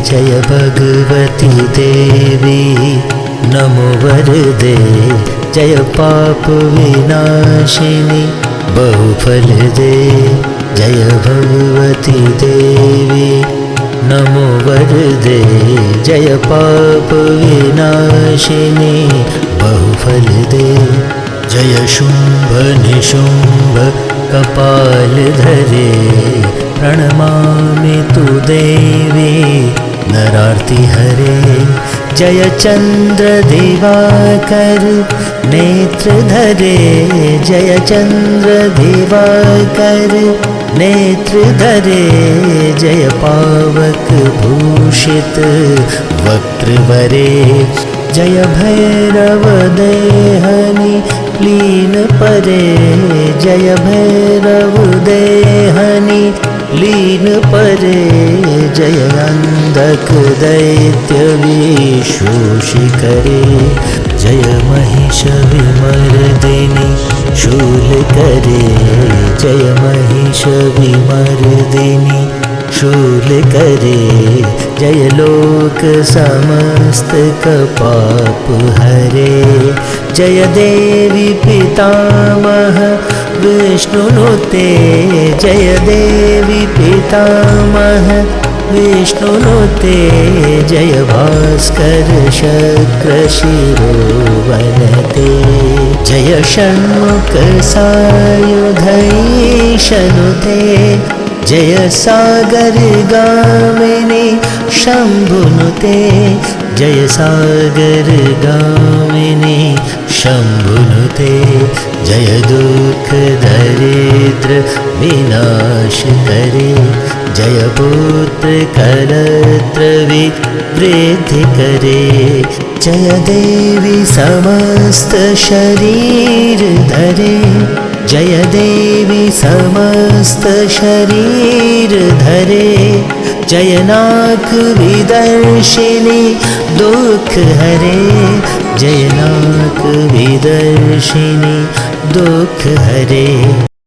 जय भगवती देवी नमो वरदे जय पाप विनाशिनी बहुफल दे जय भगवती देवी नमो वरदे जय पाप विनाशिनी बहुफल दे जय शुंभ निशुंभ कपाल धरे प्रणमामि तु देवी नरार्ति हरे जय चंद्र दिवाकर नेत्र धरे जय चंद्र दिवाकर नेत्र धरे जय पावक भूषित वक्त्रवरे जय भैरव देहनि लीन परे जय भैरव देहनि लीन परे जय अंधक दैत्य विशोषि करे जय महिष विमर्दिनी शूल करे जय महिष विमर्दिनी शूल करे जय लोक समस्त कपाप हरे जय देवी पितामह विष्णुनुते जय देवी पितामह विष्णुनुते जय भास्कर शक्र शिरोवनते जय षण्मुख सायुधैषनुते जय सागर गामिनी शंभुनुते जय सागर गामिनी शंभुनुते जय दुख दरिद्र विनाश करे जय पुत्र कलत्र वृद्धि करे जय देवी समस्त शरीर धरे जय देवी समस्त शरीर धरे जय नाक विदर्शिनी दुख हरे जय नाक विदर्शिनी दुख हरे।